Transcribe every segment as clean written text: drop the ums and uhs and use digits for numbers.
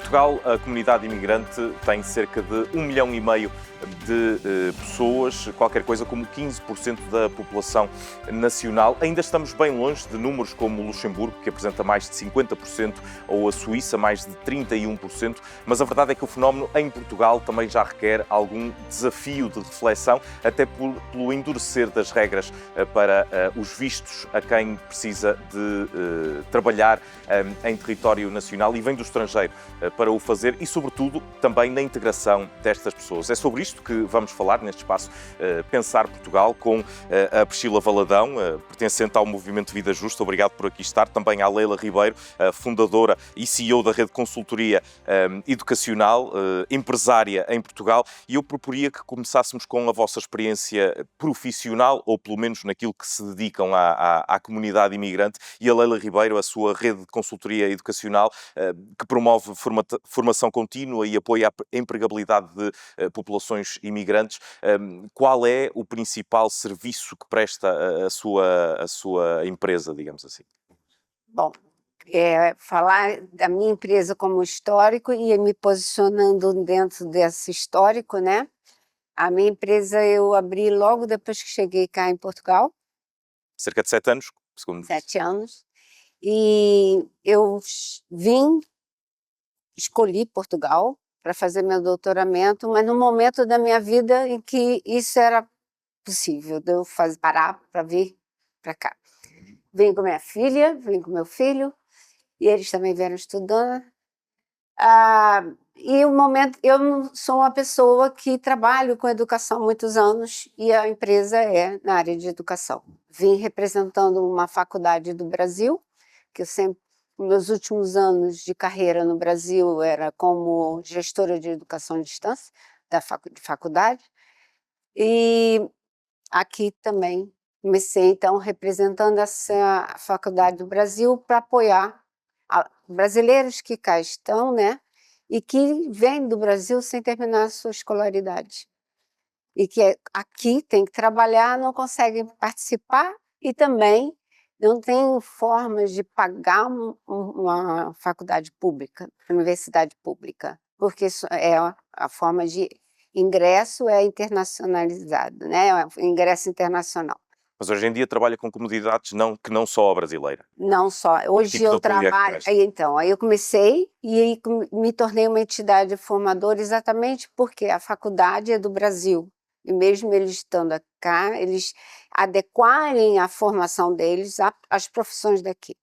Portugal, a comunidade imigrante tem cerca de 1,5 milhão de pessoas, qualquer coisa como 15% da população nacional. Ainda estamos bem longe de números como o Luxemburgo, que apresenta mais de 50%, ou a Suíça, mais de 31%, mas a verdade é que o fenómeno em Portugal também já requer algum desafio de reflexão, até pelo endurecer das regras para os vistos a quem precisa de trabalhar em território nacional e vem do estrangeiro para o fazer e, sobretudo, também na integração destas pessoas. É sobre isto que vamos falar neste espaço Pensar Portugal com a Priscila Valadão, pertencente ao Movimento Vida Justa. Obrigado por aqui estar. Também à Leila Ribeiro, fundadora e CEO da Rede Consultoria Educacional, empresária em Portugal. E eu proporia que começássemos com a vossa experiência profissional, ou pelo menos naquilo que se dedicam à comunidade imigrante, e a Leila Ribeiro, a sua Rede de Consultoria Educacional, que promove formação contínua e apoia a empregabilidade de populações imigrantes. Qual é o principal serviço que presta a sua empresa, digamos assim? Bom, falar da minha empresa como histórico e me posicionando dentro desse histórico, né? A minha empresa eu abri logo depois que cheguei cá em Portugal. Cerca de 7 anos, segundo... 7 anos. E eu escolhi Portugal para fazer meu doutoramento, mas no momento da minha vida em que isso era possível, de eu parar para vir para cá. Vim com minha filha, vim com meu filho, e eles também vieram estudando. E o momento, eu não sou uma pessoa que trabalho com educação há muitos anos e a empresa é na área de educação. Vim representando uma faculdade do Brasil, que eu sempre, meus últimos anos de carreira no Brasil era como gestora de educação à distância da faculdade, e aqui também comecei então representando essa faculdade do Brasil para apoiar brasileiros que cá estão, né, e que vêm do Brasil sem terminar a sua escolaridade. E que aqui tem que trabalhar, não conseguem participar e também não tem formas de pagar uma faculdade pública, universidade pública, porque isso é a forma de ingresso é internacionalizado, né, é ingresso internacional. Mas hoje em dia trabalha com comunidades que não só a brasileira. Não só. Hoje tipo eu trabalho... Aí eu comecei e aí me tornei uma entidade formadora exatamente porque a faculdade é do Brasil. E mesmo eles estando cá, eles adequarem a formação deles às profissões daqui.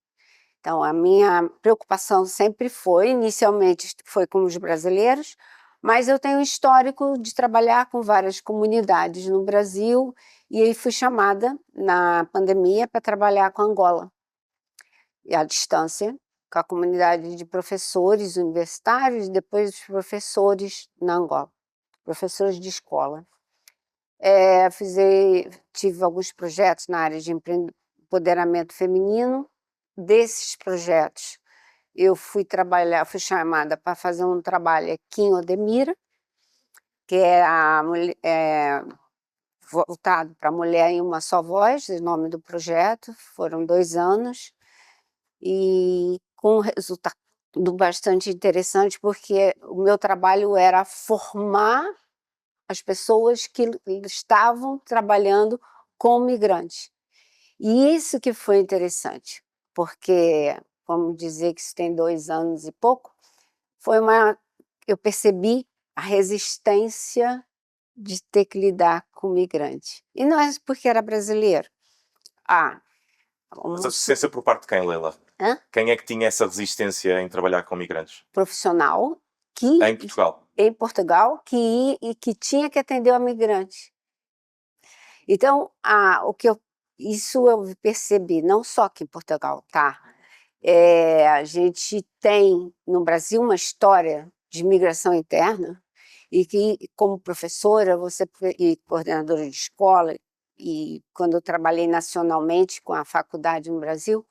Então, a minha preocupação sempre foi, inicialmente foi com os brasileiros, mas eu tenho um histórico de trabalhar com várias comunidades no Brasil e aí fui chamada na pandemia para trabalhar com Angola, e à distância, com a comunidade de professores universitários e depois os professores na Angola, professores de escola. Tive alguns projetos na área de empoderamento feminino. Desses projetos, eu fui chamada para fazer um trabalho aqui em Odemira, que é voltado para a mulher em uma só voz, o nome do projeto. Foram 2 anos, e com um resultado bastante interessante, porque o meu trabalho era formar as pessoas que estavam trabalhando com migrantes. E isso que foi interessante, porque, vamos dizer que isso tem 2 anos e pouco, eu percebi a resistência de ter que lidar com migrante. E não é porque era brasileiro. Mas a resistência por parte de quem, Leila? Quem é que tinha essa resistência em trabalhar com migrantes? Profissional em Portugal. Em Portugal, que tinha que atender o migrante. Então, isso eu percebi, não só aqui em Portugal, tá? A gente tem no Brasil uma história de migração interna e que, como professora e coordenadora de escola, e quando eu trabalhei nacionalmente com a faculdade no Brasil,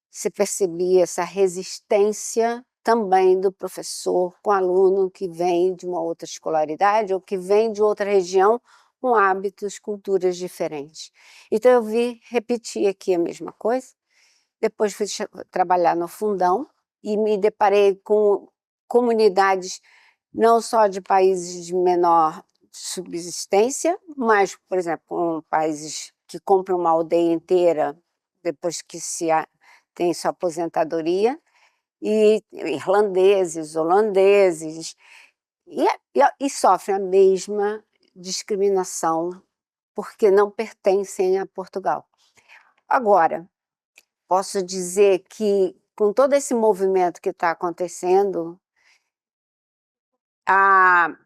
você percebia essa resistência também do professor com aluno que vem de uma outra escolaridade ou que vem de outra região com hábitos, culturas diferentes. Então eu repetir aqui a mesma coisa. Depois fui trabalhar no Fundão e me deparei com comunidades não só de países de menor subsistência, mas, por exemplo, países que compram uma aldeia inteira depois que tem sua aposentadoria, e irlandeses, holandeses, e sofrem a mesma discriminação porque não pertencem a Portugal. Agora, posso dizer que, com todo esse movimento que está acontecendo, há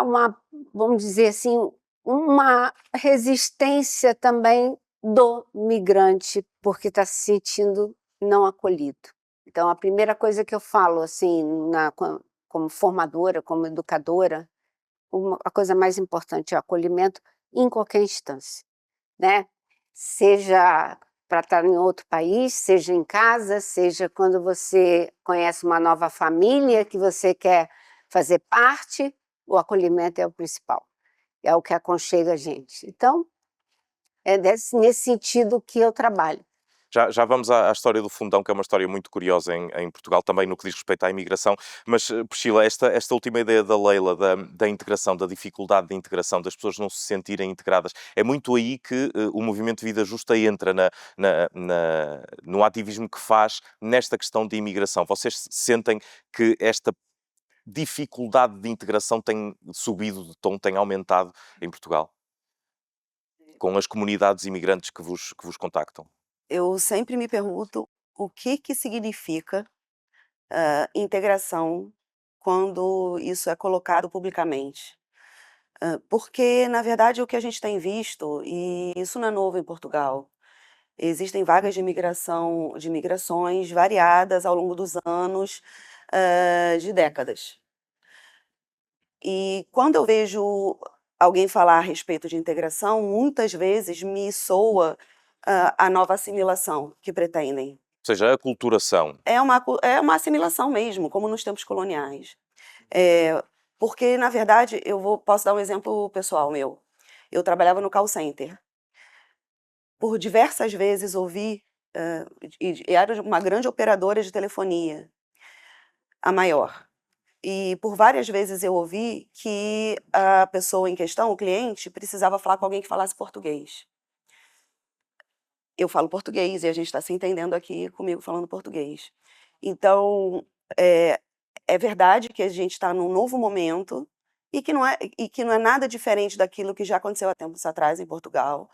uma, vamos dizer assim, uma resistência também do migrante, porque está se sentindo não acolhido. Então, a primeira coisa que eu falo, assim, como formadora, como educadora, a coisa mais importante é o acolhimento em qualquer instância, né? Seja para estar em outro país, seja em casa, seja quando você conhece uma nova família que você quer fazer parte, o acolhimento é o principal, é o que aconchega a gente. Então, é nesse sentido que eu trabalho. Já vamos à história do Fundão, que é uma história muito curiosa em Portugal, também no que diz respeito à imigração. Mas, Priscila, esta última ideia da Leila, da integração, da dificuldade de integração, das pessoas não se sentirem integradas, é muito aí que o Movimento Vida Justa entra no ativismo que faz nesta questão de imigração. Vocês sentem que esta dificuldade de integração tem subido de tom, tem aumentado em Portugal? Com as comunidades imigrantes que vos contactam? Eu sempre me pergunto o que significa, integração quando isso é colocado publicamente. Porque, na verdade, o que a gente tem visto, e isso não é novo em Portugal, existem vagas de migrações variadas ao longo dos anos, de décadas. E quando eu vejo alguém falar a respeito de integração, muitas vezes me soa a nova assimilação que pretendem. Ou seja, a aculturação. É uma assimilação mesmo, como nos tempos coloniais. Porque, na verdade, posso dar um exemplo pessoal meu. Eu trabalhava no call center. Por diversas vezes ouvi, e era uma grande operadora de telefonia, a maior. E por várias vezes eu ouvi que a pessoa em questão, o cliente, precisava falar com alguém que falasse português. Eu falo português e a gente está se entendendo aqui comigo falando português. Então, é verdade que a gente está num novo momento e que não é nada diferente daquilo que já aconteceu há tempos atrás em Portugal.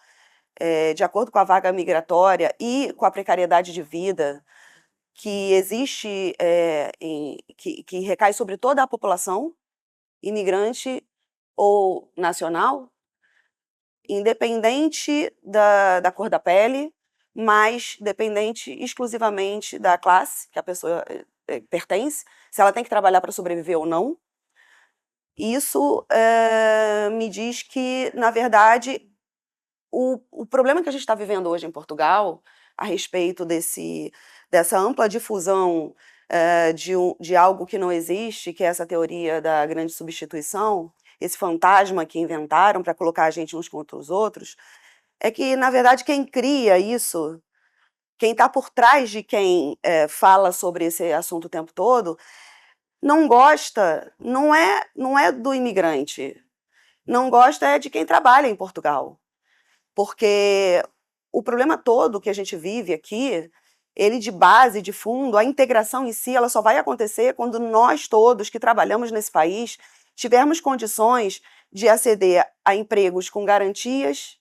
De acordo com a vaga migratória e com a precariedade de vida que existe, que recai sobre toda a população, imigrante ou nacional, independente da cor da pele, mas dependente exclusivamente da classe que a pessoa pertence, se ela tem que trabalhar para sobreviver ou não. Isso me diz que, na verdade, o problema que a gente está vivendo hoje em Portugal, a respeito dessa ampla difusão de algo que não existe, que é essa teoria da grande substituição, esse fantasma que inventaram para colocar a gente uns contra os outros, é que, na verdade, quem cria isso, quem está por trás de quem fala sobre esse assunto o tempo todo, não gosta, não é do imigrante, não gosta é de quem trabalha em Portugal. Porque o problema todo que a gente vive aqui, ele de base, de fundo, a integração em si, ela só vai acontecer quando nós todos que trabalhamos nesse país tivermos condições de aceder a empregos com garantias,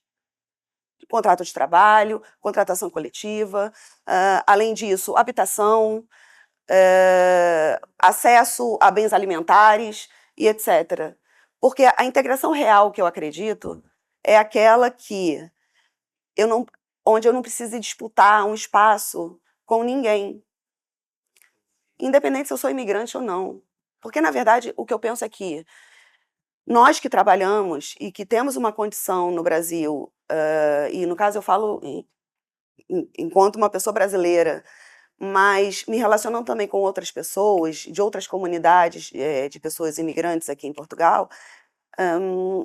contrato de trabalho, contratação coletiva, além disso, habitação, acesso a bens alimentares e etc. Porque a integração real que eu acredito é aquela que onde eu não preciso disputar um espaço com ninguém, independente se eu sou imigrante ou não. Porque, na verdade, o que eu penso é que nós que trabalhamos e que temos uma condição no Brasil, e no caso eu falo enquanto uma pessoa brasileira, mas me relacionando também com outras pessoas, de outras comunidades de pessoas imigrantes aqui em Portugal,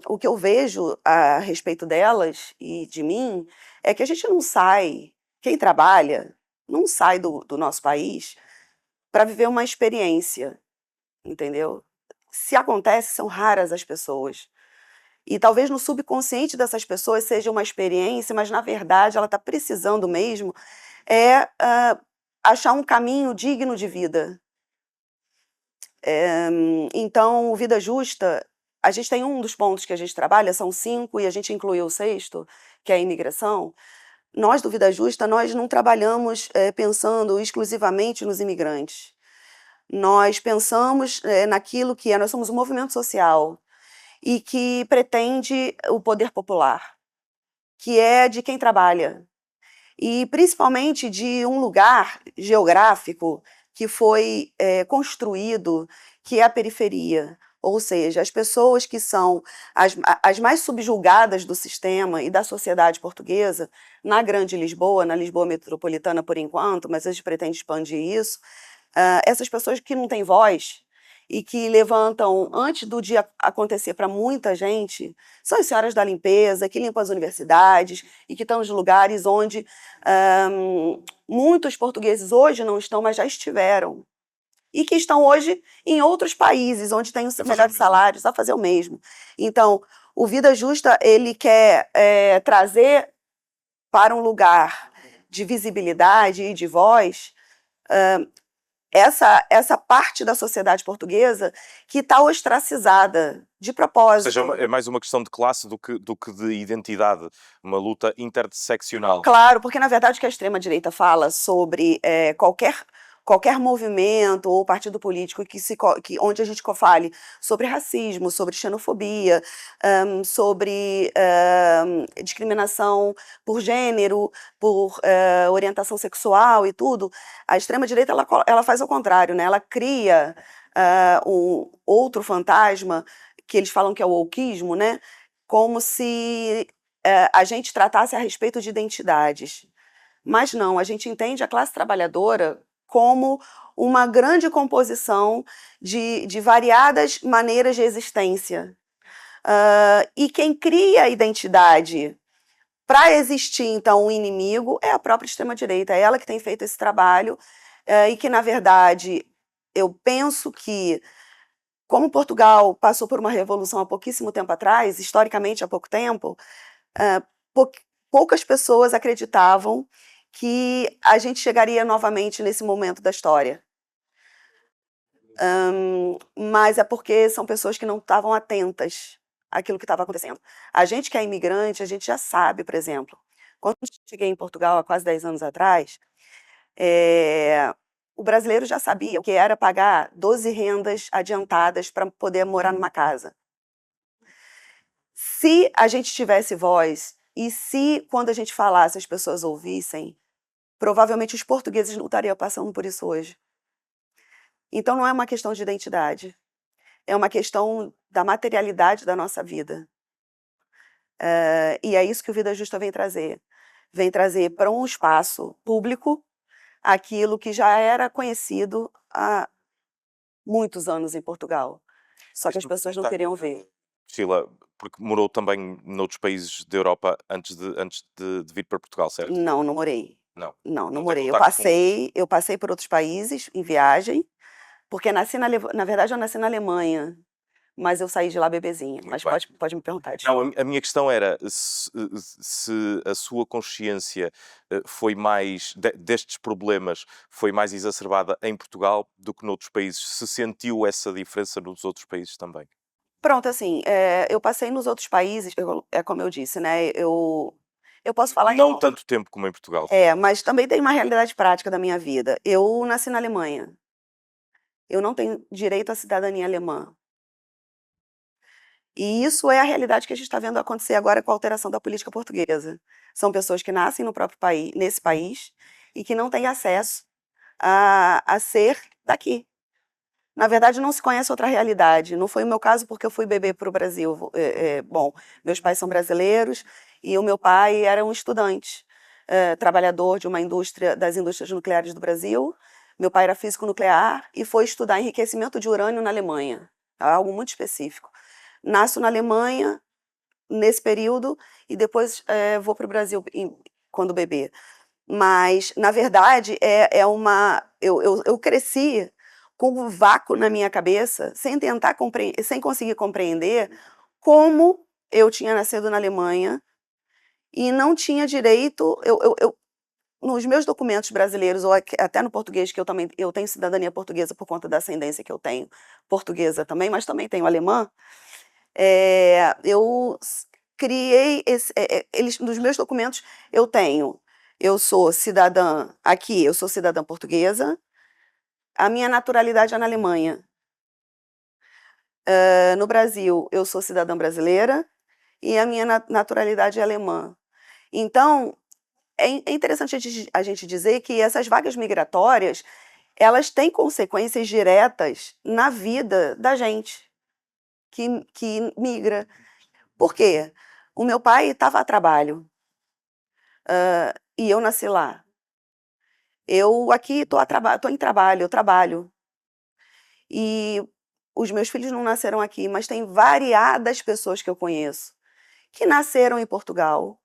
o que eu vejo a respeito delas e de mim é que a gente não sai, quem trabalha, não sai do nosso país para viver uma experiência, entendeu? Se acontece, são raras as pessoas. E talvez no subconsciente dessas pessoas seja uma experiência, mas na verdade ela está precisando mesmo achar um caminho digno de vida. Então, o Vida Justa, a gente tem um dos pontos que a gente trabalha, são 5, e a gente incluiu o 6º, que é a imigração. Nós, do Vida Justa, nós não trabalhamos pensando exclusivamente nos imigrantes. Nós pensamos naquilo que nós somos um movimento social e que pretende o poder popular, que é de quem trabalha. E principalmente de um lugar geográfico que foi construído, que é a periferia. Ou seja, as pessoas que são as mais subjugadas do sistema e da sociedade portuguesa, na Grande Lisboa, na Lisboa metropolitana por enquanto, mas a gente pretende expandir isso, essas pessoas que não têm voz e que levantam, antes do dia acontecer para muita gente, são as senhoras da limpeza, que limpam as universidades e que estão nos lugares onde muitos portugueses hoje não estão, mas já estiveram. E que estão hoje em outros países, onde tem os melhores salários, a fazer o mesmo. Então, o Vida Justa, ele quer trazer para um lugar de visibilidade e de voz essa parte da sociedade portuguesa que está ostracizada de propósito. Ou seja, é mais uma questão de classe do que de identidade, uma luta interseccional. Claro, porque na verdade o que a extrema-direita fala sobre qualquer movimento ou partido político onde a gente fale sobre racismo, sobre xenofobia, sobre discriminação por gênero, por orientação sexual e tudo, a extrema-direita ela faz ao contrário, né? Ela cria um outro fantasma, que eles falam que é o wokeismo, né? Como se a gente tratasse a respeito de identidades. Mas não, a gente entende a classe trabalhadora como uma grande composição de variadas maneiras de existência. E quem cria a identidade para existir, então, um inimigo é a própria extrema-direita. É ela que tem feito esse trabalho e que, na verdade, eu penso que, como Portugal passou por uma revolução há pouquíssimo tempo atrás, historicamente há pouco tempo, poucas pessoas acreditavam que a gente chegaria novamente nesse momento da história. Mas é porque são pessoas que não estavam atentas àquilo que estava acontecendo. A gente que é imigrante, a gente já sabe, por exemplo, quando eu cheguei em Portugal há quase 10 anos atrás, o brasileiro já sabia o que era pagar 12 rendas adiantadas para poder morar numa casa. Se a gente tivesse voz e se, quando a gente falasse, as pessoas ouvissem, provavelmente os portugueses não estariam passando por isso hoje. Então não é uma questão de identidade, é uma questão da materialidade da nossa vida. E é isso que o Vida Justa vem trazer. Vem trazer para um espaço público aquilo que já era conhecido há muitos anos em Portugal. Só que as pessoas não queriam ver. Priscila, porque morou também noutros países da Europa antes de vir para Portugal, certo? Não, não morei. Não morei. tem Eu passei por outros países em viagem, porque na verdade eu nasci na Alemanha, mas eu saí de lá bebezinha. Mas pode me perguntar. Não, a minha questão era se a sua consciência foi mais, destes problemas, foi mais exacerbada em Portugal do que noutros países. Se sentiu essa diferença nos outros países também? Pronto, assim, eu passei nos outros países, como eu disse, né? Eu posso falar... Não tanto tempo como em Portugal. Mas também tem uma realidade prática da minha vida. Eu nasci na Alemanha. Eu não tenho direito à cidadania alemã. E isso é a realidade que a gente está vendo acontecer agora com a alteração da política portuguesa. São pessoas que nascem no próprio país, nesse país, e que não têm acesso a ser daqui. Na verdade, não se conhece outra realidade. Não foi o meu caso porque eu fui bebê para o Brasil. Bom, meus pais são brasileiros e o meu pai era um estudante, trabalhador de das indústrias nucleares do Brasil. Meu pai era físico nuclear e foi estudar enriquecimento de urânio na Alemanha. Algo muito específico. Nasço na Alemanha nesse período e depois vou para o Brasil quando bebê. Mas, na verdade, é uma eu cresci com um vácuo na minha cabeça, sem conseguir compreender como eu tinha nascido na Alemanha e não tinha direito, nos meus documentos brasileiros, ou até no português, que eu tenho cidadania portuguesa por conta da ascendência que eu tenho, portuguesa também, mas também tenho alemã, eu criei, nos meus documentos eu sou cidadã, aqui eu sou cidadã portuguesa, a minha naturalidade é na Alemanha. No Brasil, eu sou cidadã brasileira e a minha naturalidade é alemã. Então, é interessante a gente dizer que essas vagas migratórias, elas têm consequências diretas na vida da gente que migra. Por quê? O meu pai estava a trabalho, e eu nasci lá. Eu aqui estou em trabalho, eu trabalho. E os meus filhos não nasceram aqui, mas tem variadas pessoas que eu conheço que nasceram em Portugal,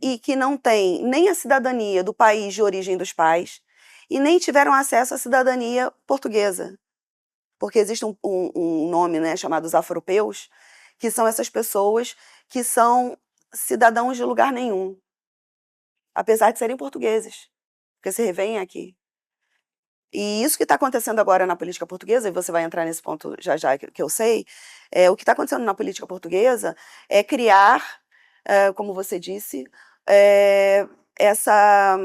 e que não têm nem a cidadania do país de origem dos pais e nem tiveram acesso à cidadania portuguesa. Porque existe um nome, né, chamado os afropeus, que são essas pessoas que são cidadãos de lugar nenhum, apesar de serem portugueses, porque se revêem aqui. E isso que está acontecendo agora na política portuguesa, e você vai entrar nesse ponto já já que eu sei, o que está acontecendo na política portuguesa é criar, como você disse, essa,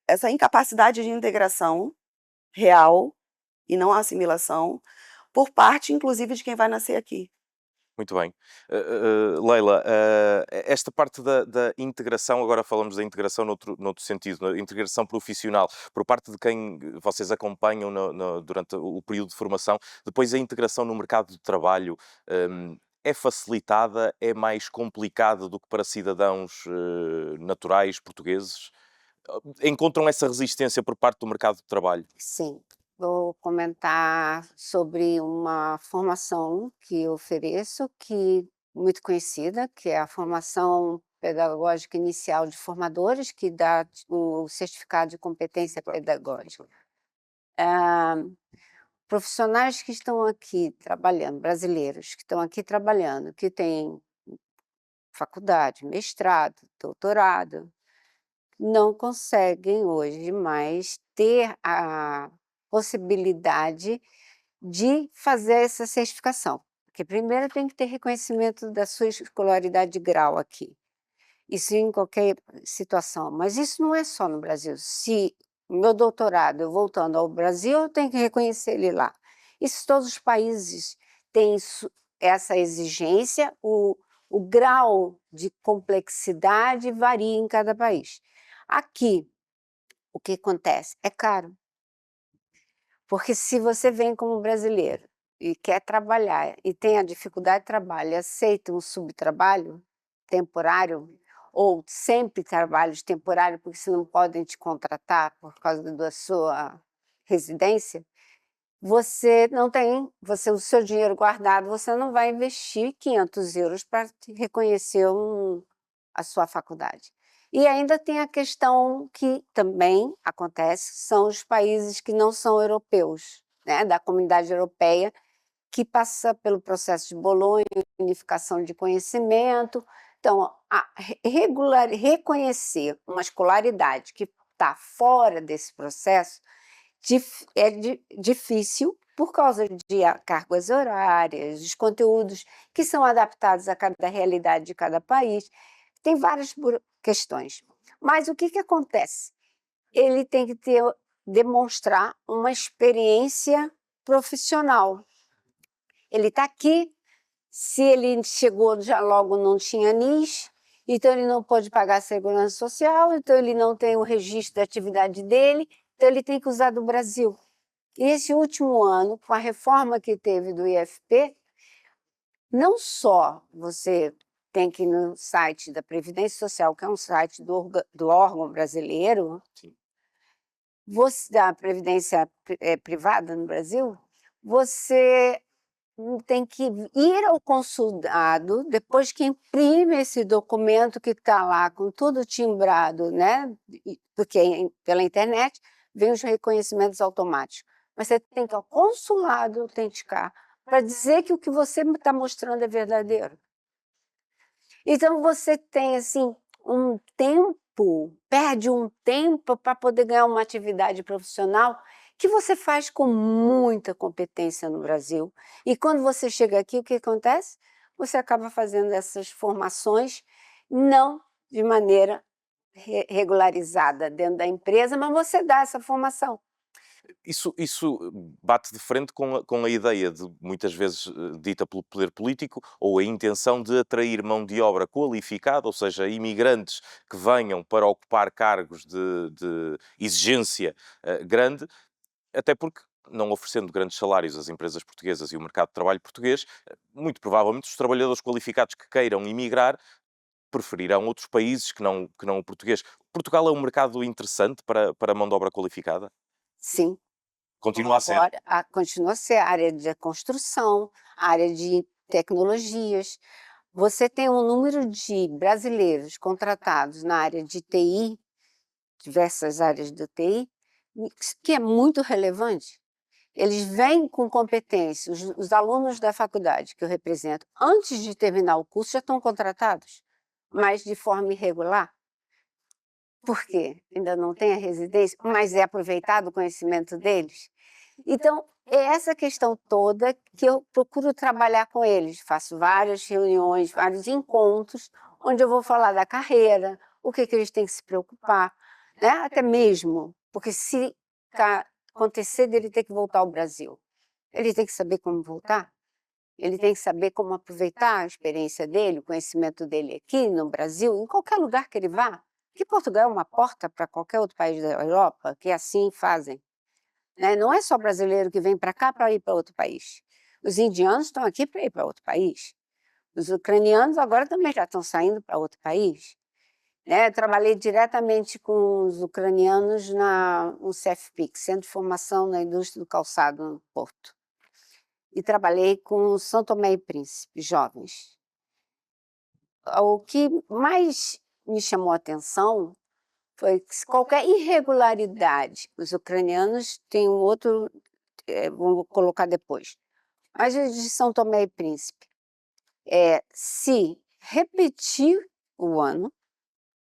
essa incapacidade de integração real e não a assimilação, por parte, inclusive, de quem vai nascer aqui. Muito bem. Leila, esta parte da integração, agora falamos da integração noutro sentido, a integração profissional, por parte de quem vocês acompanham durante o período de formação, depois a integração no mercado de trabalho, é facilitada, é mais complicada do que para cidadãos naturais portugueses? Encontram essa resistência por parte do mercado de trabalho? Sim, vou comentar sobre uma formação que eu ofereço, que muito conhecida, que é a formação pedagógica inicial de formadores, que dá o certificado de competência pedagógica. Profissionais que estão aqui trabalhando, brasileiros que estão aqui trabalhando, que têm faculdade, mestrado, doutorado, não conseguem hoje mais ter a possibilidade de fazer essa certificação, porque primeiro tem que ter reconhecimento da sua escolaridade de grau aqui, isso em qualquer situação, mas isso não é só no Brasil. Se meu doutorado, eu voltando ao Brasil, eu tenho que reconhecer ele lá. Isso todos os países têm essa exigência, o grau de complexidade varia em cada país. Aqui, o que acontece? É caro. Porque se você vem como brasileiro e quer trabalhar e tem a dificuldade de trabalho e aceita um subtrabalho temporário, ou sempre trabalhos temporários, porque se não podem te contratar por causa da sua residência, você não tem, o seu dinheiro guardado, você não vai investir 500 euros para reconhecer a sua faculdade. E ainda tem a questão que também acontece, são os países que não são europeus, né, da comunidade europeia, que passa pelo processo de Bolonha, unificação de conhecimento. Então, reconhecer uma escolaridade que está fora desse processo é difícil por causa de cargas horárias, os conteúdos que são adaptados a cada realidade de cada país. Tem várias questões. Mas o que acontece? Ele tem que demonstrar uma experiência profissional. Ele está aqui, se ele chegou já logo não tinha NIS, então ele não pode pagar a segurança social, então ele não tem o registro da atividade dele, então ele tem que usar do Brasil. E esse último ano, com a reforma que teve do IFP, não só você tem que ir no site da Previdência Social, que é um site do órgão brasileiro, da Previdência Privada no Brasil, você tem que ir ao consulado, depois que imprime esse documento que está lá com tudo timbrado, né? Porque pela internet vem os reconhecimentos automáticos. Mas você tem que ir ao consulado autenticar para dizer que o que você está mostrando é verdadeiro. Então você tem assim um tempo, perde um tempo para poder ganhar uma atividade profissional que você faz com muita competência no Brasil. E quando você chega aqui, o que acontece? Você acaba fazendo essas formações não de maneira regularizada dentro da empresa, mas você dá essa formação. Isso bate de frente com a ideia de, muitas vezes dita pelo poder político, ou a intenção de atrair mão de obra qualificada, ou seja, imigrantes que venham para ocupar cargos de exigência grande, até porque, não oferecendo grandes salários às empresas portuguesas e o mercado de trabalho português, muito provavelmente os trabalhadores qualificados que queiram emigrar preferirão outros países que não o português. Portugal é um mercado interessante para a mão de obra qualificada? Sim. Continua a ser. Agora, continua a ser a área de construção, a área de tecnologias. Você tem um número de brasileiros contratados na área de TI, diversas áreas do TI, que é muito relevante. Eles vêm com competência, os alunos da faculdade que eu represento, antes de terminar o curso, já estão contratados, mas de forma irregular. Por quê? Ainda não tem a residência, mas é aproveitado o conhecimento deles. Então, é essa questão toda que eu procuro trabalhar com eles. Faço várias reuniões, vários encontros, onde eu vou falar da carreira, o que eles têm que se preocupar, né? Até mesmo, porque se acontecer dele ter que voltar ao Brasil, ele tem que saber como voltar, ele tem que saber como aproveitar a experiência dele, o conhecimento dele aqui no Brasil, em qualquer lugar que ele vá. Que Portugal é uma porta para qualquer outro país da Europa, que assim fazem. Né? Não é só brasileiro que vem para cá para ir para outro país. Os indianos estão aqui para ir para outro país. Os ucranianos agora também já estão saindo para outro país. Né? Trabalhei diretamente com os ucranianos no CFPIC, Centro de Formação na Indústria do Calçado, no Porto. E trabalhei com São Tomé e Príncipe, jovens. O que mais me chamou a atenção foi que qualquer irregularidade, os ucranianos têm um outro, vou colocar depois, mas os de São Tomé e Príncipe, se repetir o ano,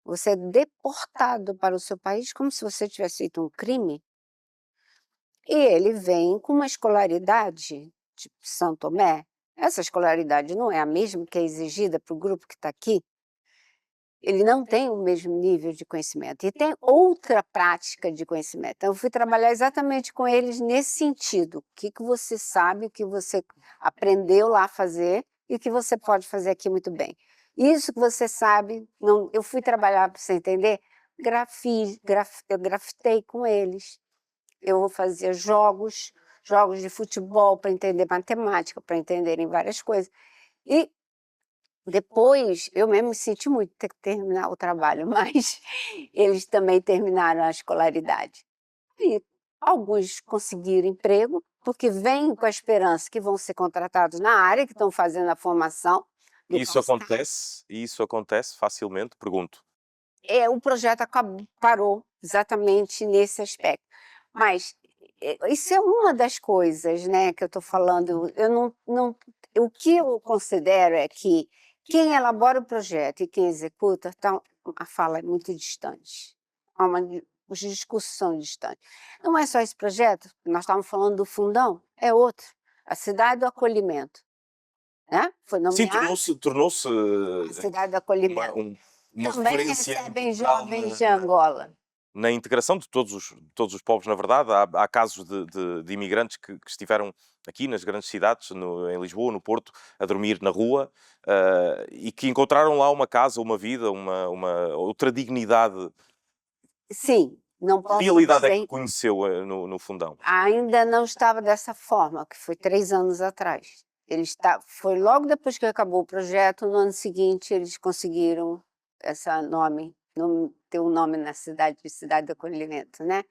você é deportado para o seu país como se você tivesse feito um crime, e ele vem com uma escolaridade, tipo São Tomé, essa escolaridade não é a mesma que é exigida para o grupo que está aqui, ele não tem o mesmo nível de conhecimento e tem outra prática de conhecimento. Então, eu fui trabalhar exatamente com eles nesse sentido. O que você sabe, o que você aprendeu lá a fazer e o que você pode fazer aqui muito bem. Isso que você sabe, não, eu fui trabalhar, para você entender, eu grafitei com eles. Eu fazia jogos de futebol para entender matemática, para entenderem várias coisas. E depois, eu mesmo me senti muito ter que terminar o trabalho, mas eles também terminaram a escolaridade. E alguns conseguiram emprego, porque vêm com a esperança que vão ser contratados na área, que estão fazendo a formação. Isso acontece facilmente, pergunto. O projeto parou exatamente nesse aspecto. Mas isso é uma das coisas, né, que eu estou falando. O que eu considero é que quem elabora o projeto e quem executa, a fala é muito distante. Os discursos são distantes. Não é só esse projeto, nós estávamos falando do Fundão, é outro. A Cidade do Acolhimento. Né? Foi nomeado. Sim, tornou-se a Cidade do Acolhimento. uma Também referência recebem jovens de Angola. Na integração de todos os povos, na verdade. Há casos de imigrantes que estiveram aqui nas grandes cidades, em Lisboa, no Porto, a dormir na rua, e que encontraram lá uma casa, uma vida, uma outra dignidade. Sim, não posso Que realidade é dizer... que conheceu no Fundão? Ainda não estava dessa forma, que foi 3 anos atrás. Foi logo depois que acabou o projeto, no ano seguinte eles conseguiram ter um nome na cidade, de Cidade do Acolhimento, né?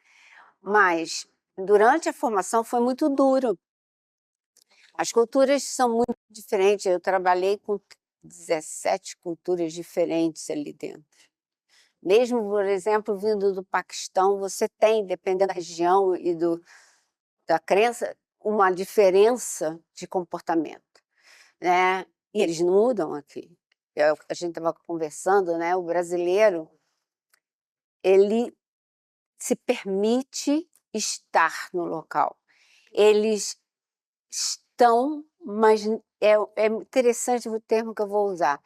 Mas durante a formação foi muito duro, As culturas são muito diferentes. Eu trabalhei com 17 culturas diferentes ali dentro. Mesmo, por exemplo, vindo do Paquistão, você tem, dependendo da região e da crença, uma diferença de comportamento, né? E eles não mudam aqui. A gente estava conversando, né? O brasileiro, ele se permite estar no local. Eles estão, mas é interessante o termo que eu vou usar.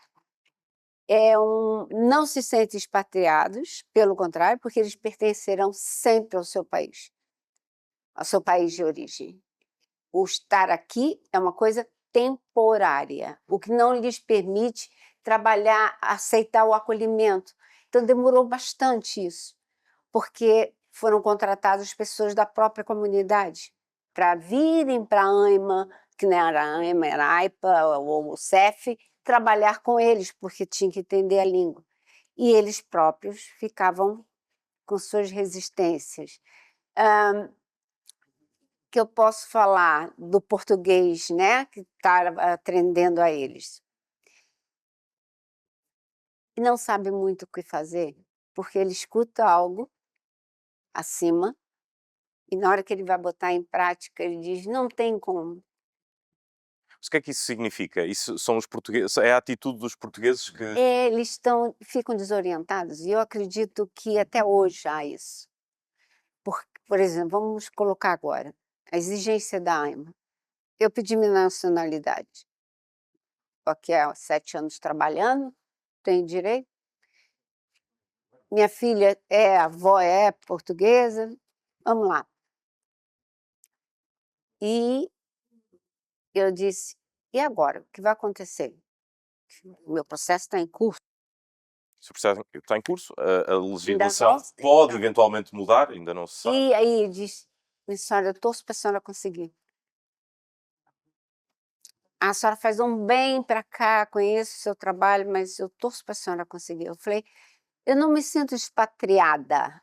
Não se sentem expatriados, pelo contrário, porque eles pertencerão sempre ao seu país de origem. O estar aqui é uma coisa temporária, o que não lhes permite trabalhar, aceitar o acolhimento. Então demorou bastante isso, porque foram contratadas pessoas da própria comunidade para virem para a AIMA, que não era a AIMA, era a AIPA ou o CEF, trabalhar com eles, porque tinha que entender a língua. E eles próprios ficavam com suas resistências. Que eu posso falar do português, né, que está atendendo a eles. E não sabe muito o que fazer, porque ele escuta algo acima, e na hora que ele vai botar em prática, ele diz, não tem como. Mas o que é que isso significa? Isso são os portugueses, é a atitude dos portugueses que... Eles ficam desorientados, e eu acredito que até hoje há isso. Por exemplo, vamos colocar agora, a exigência da AIMA. Eu pedi minha nacionalidade. Estou aqui há 7 anos trabalhando, tenho direito. Minha filha a avó é portuguesa, vamos lá. E eu disse, e agora? O que vai acontecer? O meu processo está em curso. Se o processo está em curso, a legislação pode eventualmente mudar, ainda não se sabe. E aí ele disse, minha senhora, eu torço para a senhora conseguir. A senhora faz um bem para cá, conheço o seu trabalho, mas eu torço para a senhora conseguir. Eu falei, eu não me sinto expatriada.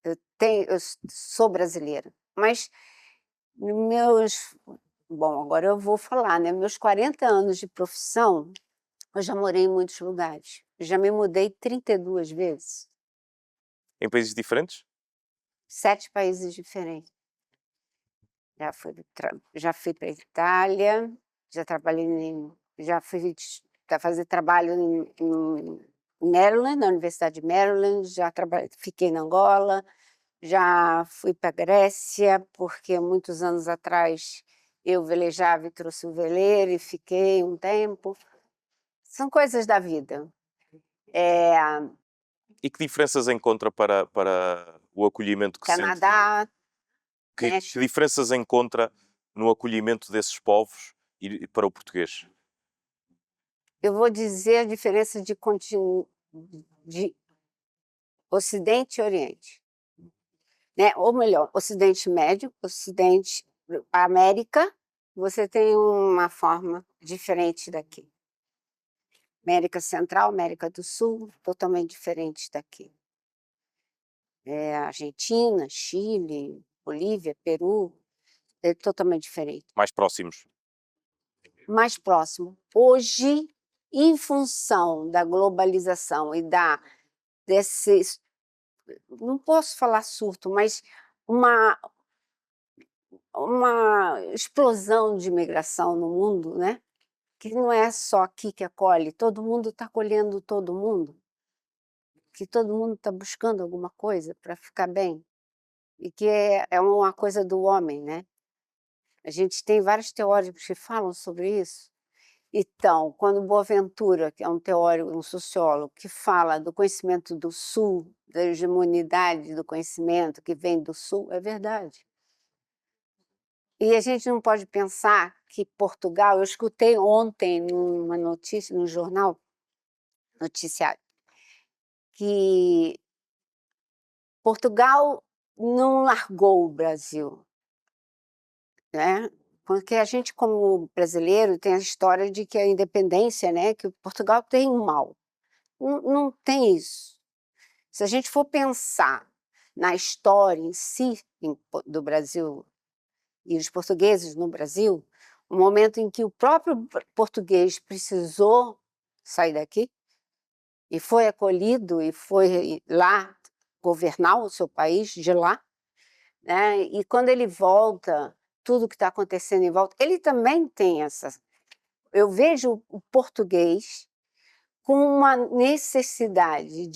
Eu sou brasileira, mas bom, agora eu vou falar, né? Meus 40 anos de profissão, eu já morei em muitos lugares. Eu já me mudei 32 vezes. Em países diferentes? 7 países diferentes. Já fui para a Itália, já trabalhei já fui fazer trabalho em Maryland, na Universidade de Maryland, fiquei na Angola, já fui para a Grécia, porque muitos anos atrás eu velejava e trouxe o veleiro e fiquei um tempo. São coisas da vida. E que diferenças encontra para o acolhimento que sente? Canadá, Que México. diferenças encontra no acolhimento desses povos e para o português? Eu vou dizer a diferença de Ocidente e Oriente. Né? Ou melhor, Ocidente Médio, Ocidente América, você tem uma forma diferente daqui. América Central, América do Sul, totalmente diferente daqui. Argentina, Chile, Bolívia, Peru, é totalmente diferente. Mais próximos? Mais próximo. Hoje, em função da globalização e desse, não posso falar surto, mas uma explosão de imigração no mundo, né? Que não é só aqui que acolhe, todo mundo está acolhendo todo mundo, que todo mundo está buscando alguma coisa para ficar bem, e que é uma coisa do homem, né? A gente tem vários teóricos que falam sobre isso. Então, quando Boaventura, que é um teórico, um sociólogo, que fala do conhecimento do Sul, da hegemonidade do conhecimento que vem do Sul, é verdade. E a gente não pode pensar que Portugal... Eu escutei ontem numa notícia, num jornal noticiário, que Portugal não largou o Brasil, né? Porque a gente, como brasileiro, tem a história de que a independência, né, que Portugal tem um mal. Não tem isso. Se a gente for pensar na história em si do Brasil, e os portugueses no Brasil, o momento em que o próprio português precisou sair daqui e foi acolhido e foi lá governar o seu país de lá, né? E quando ele volta, tudo que está acontecendo em volta, ele também tem essa... Eu vejo o português com uma necessidade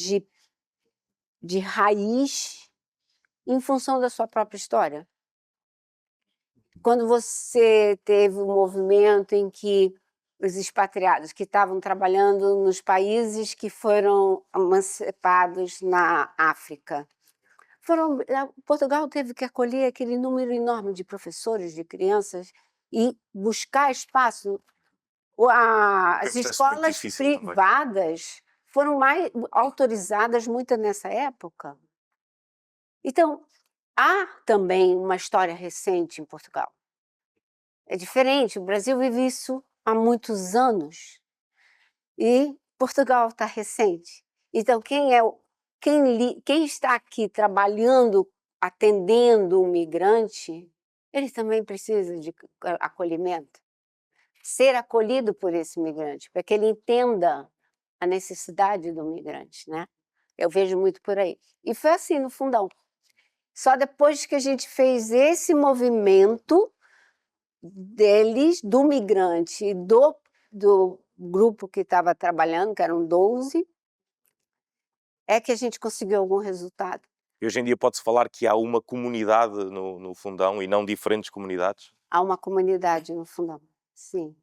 de raiz em função da sua própria história. Quando você teve um movimento em que os expatriados que estavam trabalhando nos países que foram emancipados na África, Portugal teve que acolher aquele número enorme de professores, de crianças, e buscar espaço. As escolas privadas foram mais autorizadas muito nessa época. Então, há também uma história recente em Portugal. É diferente, o Brasil vive isso há muitos anos e Portugal está recente. Então, quem está aqui trabalhando, atendendo o migrante, ele também precisa de acolhimento. Ser acolhido por esse migrante, para que ele entenda a necessidade do migrante, né? Eu vejo muito por aí. E foi assim no Fundão. Só depois que a gente fez esse movimento deles, do migrante e do grupo que estava trabalhando, que eram 12, é que a gente conseguiu algum resultado. E hoje em dia pode-se falar que há uma comunidade no Fundão e não diferentes comunidades? Há uma comunidade no Fundão, sim,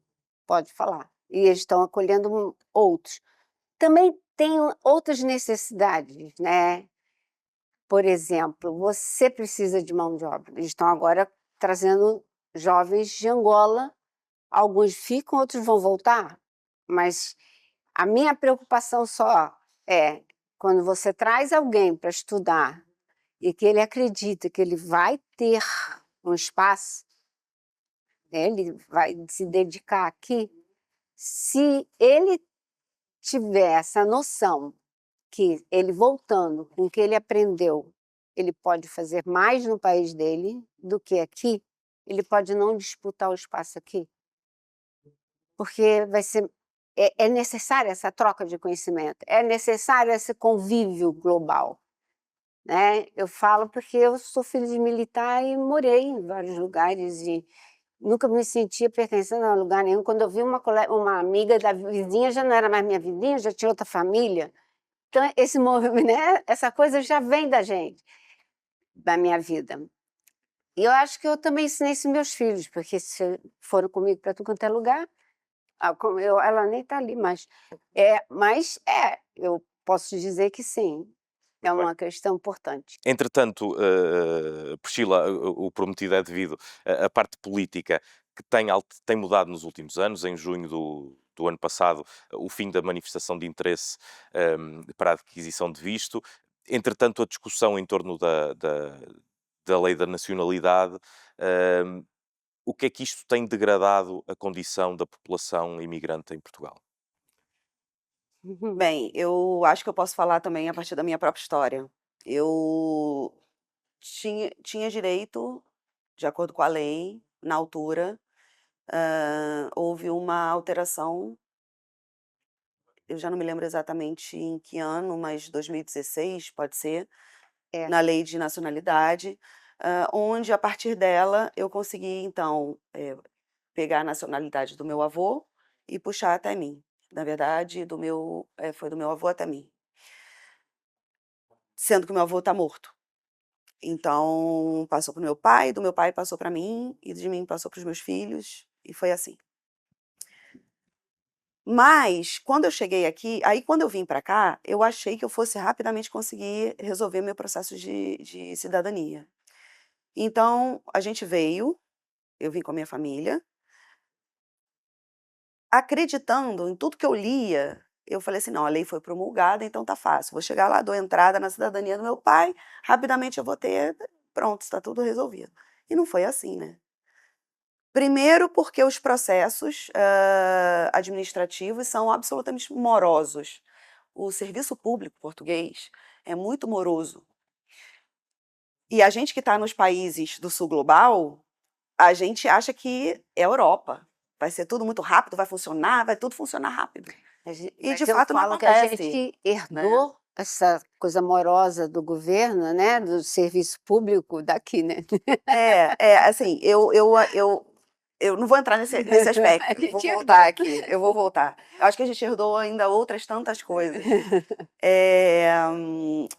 pode falar. E eles estão acolhendo outros. Também tem outras necessidades, né? Por exemplo, você precisa de mão de obra. Eles estão agora trazendo jovens de Angola. Alguns ficam, outros vão voltar. Mas a minha preocupação só é quando você traz alguém para estudar e que ele acredita que ele vai ter um espaço, né, ele vai se dedicar aqui, se ele tiver essa noção que ele voltando com o que ele aprendeu, ele pode fazer mais no país dele do que aqui, ele pode não disputar o espaço aqui. Porque é necessária essa troca de conhecimento, é necessário esse convívio global. Né? Eu falo porque eu sou filha de militar e morei em vários lugares e nunca me sentia pertencendo a lugar nenhum. Quando eu vi uma amiga da vizinha, já não era mais minha vizinha, já tinha outra família. Então, esse movimento, né? Essa coisa já vem da gente, da minha vida. E eu acho que eu também ensinei isso aos meus filhos, porque se foram comigo para tudo quanto é lugar, ela nem está ali, mas eu posso dizer que sim, é uma questão importante. Entretanto, Priscila, o prometido é devido à parte política que tem mudado nos últimos anos. Em junho do ano passado, o fim da manifestação de interesse para a aquisição de visto. Entretanto, a discussão em torno da lei da nacionalidade, o que é que isto tem degradado a condição da população imigrante em Portugal? Bem, eu acho que eu posso falar também a partir da minha própria história. Eu tinha direito, de acordo com a lei, na altura, houve uma alteração, eu já não me lembro exatamente em que ano, mas 2016, pode ser, na lei de nacionalidade, onde, a partir dela, eu consegui, então, pegar a nacionalidade do meu avô e puxar até mim. Na verdade, foi do meu avô até mim. Sendo que o meu avô está morto. Então, passou para o meu pai, do meu pai passou para mim, e de mim passou para os meus filhos, e foi assim. Mas, quando eu cheguei aqui, aí quando eu vim para cá, eu achei que eu fosse rapidamente conseguir resolver meu processo de cidadania. Então, a gente veio, eu vim com a minha família, acreditando em tudo que eu lia. Eu falei assim, não, a lei foi promulgada, então tá fácil. Vou chegar lá, dou entrada na cidadania do meu pai, rapidamente eu vou ter, pronto, está tudo resolvido. E não foi assim, né? Primeiro porque os processos administrativos são absolutamente morosos. O serviço público português é muito moroso. E a gente que está nos países do sul global, a gente acha que é Europa. Vai ser tudo muito rápido, vai funcionar, vai tudo funcionar rápido. E Mas de eu fato não falo que a acontece. gente herdou essa coisa amorosa do governo, né, do serviço público daqui, né? Assim, eu não vou entrar nesse aspecto, A eu vou gente voltar aqui, eu vou voltar. Eu acho que a gente herdou ainda outras tantas coisas.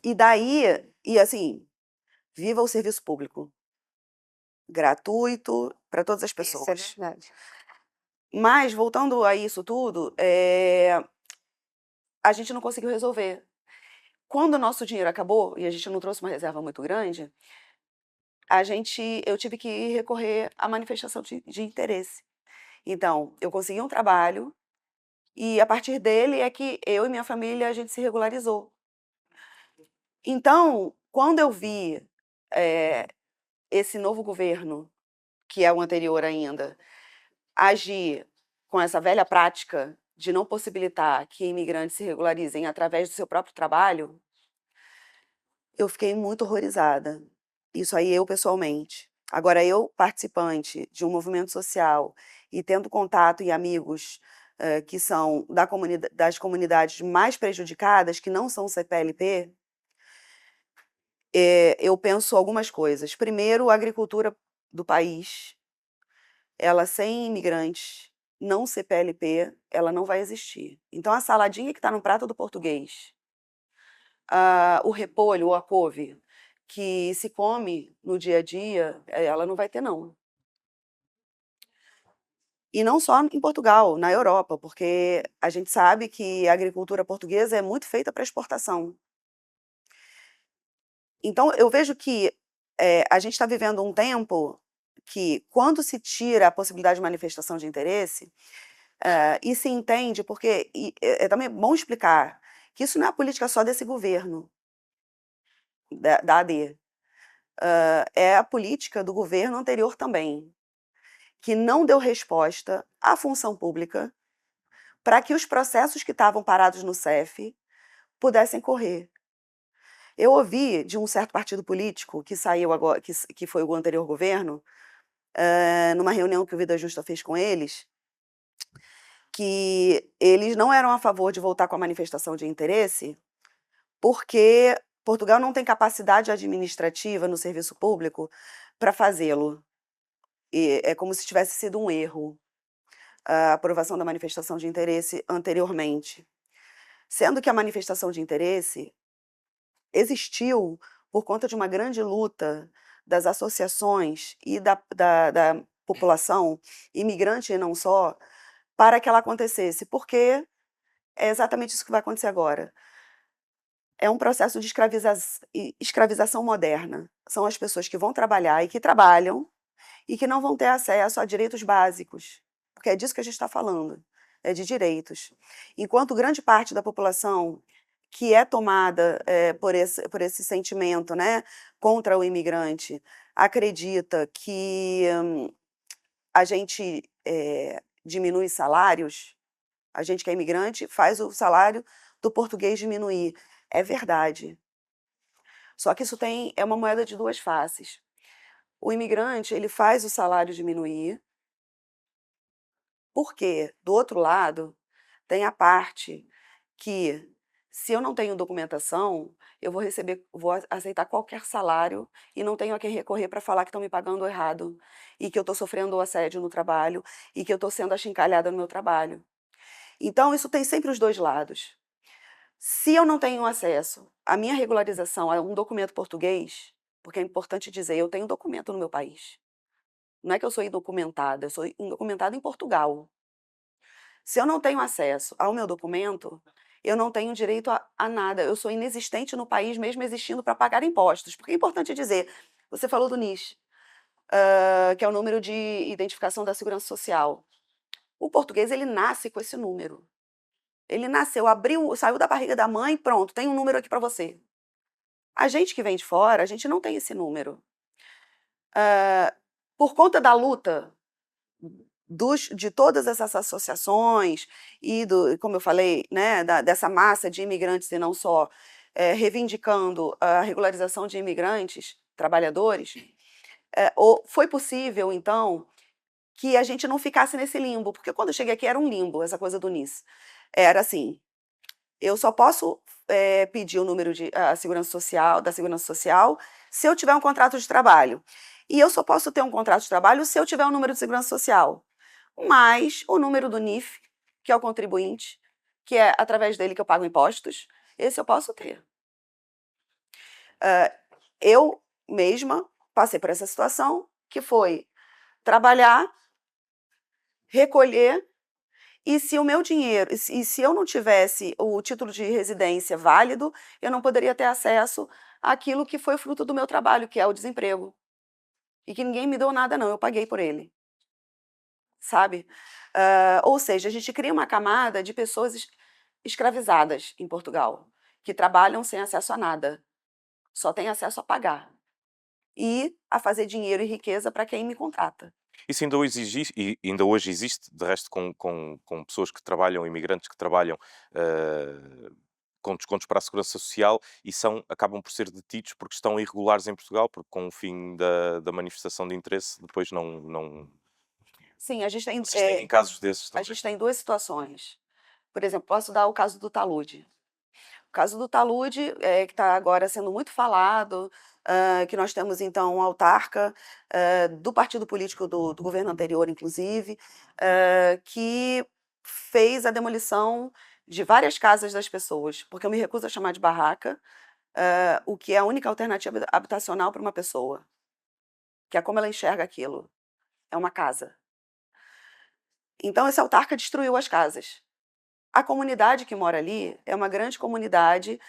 E daí, e assim, viva o serviço público, gratuito para todas as Isso é pessoas. verdade. Mas, voltando a isso tudo, a gente não conseguiu resolver. Quando o nosso dinheiro acabou, e a gente não trouxe uma reserva muito grande, eu tive que recorrer à manifestação de interesse. Então, eu consegui um trabalho e a partir dele é que eu e minha família a gente se regularizou. Então, quando eu vi esse novo governo, que é o anterior ainda, agir com essa velha prática de não possibilitar que imigrantes se regularizem através do seu próprio trabalho, eu fiquei muito horrorizada. Isso aí eu pessoalmente. Agora, eu, participante de um movimento social e tendo contato e amigos que são das comunidades mais prejudicadas, que não são CPLP, eu penso algumas coisas. Primeiro, a agricultura do país, ela sem imigrantes, não CPLP, ela não vai existir. Então, a saladinha que está no prato do português, o repolho ou a couve, que se come no dia a dia, ela não vai ter, não. E não só em Portugal, na Europa, porque a gente sabe que a agricultura portuguesa é muito feita para exportação. Então, eu vejo que a gente está vivendo um tempo que, quando se tira a possibilidade de manifestação de interesse, e se entende, porque é também bom explicar que isso não é a política só desse governo, da AD. É a política do governo anterior também, que não deu resposta à função pública para que os processos que estavam parados no CEF pudessem correr. Eu ouvi de um certo partido político que saiu agora, que foi o anterior governo, numa reunião que o Vida Justa fez com eles, que eles não eram a favor de voltar com a manifestação de interesse, porque Portugal não tem capacidade administrativa no serviço público para fazê-lo. E é como se tivesse sido um erro a aprovação da manifestação de interesse anteriormente. Sendo que a manifestação de interesse existiu por conta de uma grande luta das associações e da população, imigrante e não só, para que ela acontecesse, porque é exatamente isso que vai acontecer agora. É um processo de escravização moderna. São as pessoas que vão trabalhar e que trabalham e que não vão ter acesso a direitos básicos, porque é disso que a gente está falando, é de direitos. Enquanto grande parte da população que é tomada por esse sentimento, né, contra o imigrante, acredita que a gente diminui salários, a gente que é imigrante faz o salário do português diminuir. É verdade. Só que isso é uma moeda de duas faces. O imigrante, ele faz o salário diminuir, porque, do outro lado, tem a parte que, se eu não tenho documentação, eu vou aceitar qualquer salário e não tenho a quem recorrer para falar que estão me pagando errado e que eu estou sofrendo assédio no trabalho e que eu estou sendo achincalhada no meu trabalho. Então, isso tem sempre os dois lados. Se eu não tenho acesso à minha regularização a um documento português, porque é importante dizer, eu tenho documento no meu país. Não é que eu sou indocumentada, eu sou indocumentada em Portugal. Se eu não tenho acesso ao meu documento, eu não tenho direito a nada. Eu sou inexistente no país, mesmo existindo para pagar impostos. Porque é importante dizer, você falou do NIS, que é o número de identificação da Segurança Social. O português, ele nasce com esse número. Ele nasceu, saiu da barriga da mãe, pronto, tem um número aqui para você. A gente que vem de fora, a gente não tem esse número. Por conta da luta de todas essas associações e, como eu falei, né, dessa massa de imigrantes e não só, reivindicando a regularização de imigrantes, trabalhadores, foi possível, então, que a gente não ficasse nesse limbo, porque quando eu cheguei aqui era um limbo, essa coisa do NIS. Era assim, eu só posso pedir o número da Segurança Social se eu tiver um contrato de trabalho. E eu só posso ter um contrato de trabalho se eu tiver um número de Segurança Social, mais o número do NIF, que é o contribuinte, que é através dele que eu pago impostos, esse eu posso ter. Eu mesma passei por essa situação, que foi trabalhar, recolher, e se o meu dinheiro, e se eu não tivesse o título de residência válido, eu não poderia ter acesso àquilo que foi fruto do meu trabalho, que é o desemprego. E que ninguém me deu nada, não, eu paguei por ele. Sabe? Ou seja, a gente cria uma camada de pessoas escravizadas em Portugal, que trabalham sem acesso a nada, só tem acesso a pagar e a fazer dinheiro e riqueza para quem me contrata. Isso ainda hoje existe, de resto, com pessoas que trabalham, imigrantes que trabalham com descontos para a Segurança Social e acabam por ser detidos porque estão irregulares em Portugal, porque com o fim da manifestação de interesse depois não. Sim, a gente tem, Vocês têm casos desses a também? gente tem duas situações. Por exemplo, posso dar o caso do talude. O caso do talude, que está agora sendo muito falado, que nós temos, então, um autarca do partido político do governo anterior, inclusive, que fez a demolição de várias casas das pessoas, porque eu me recuso a chamar de barraca, o que é a única alternativa habitacional para uma pessoa, que é como ela enxerga aquilo. É uma casa. Então, esse autarca destruiu as casas. A comunidade que mora ali é uma grande comunidade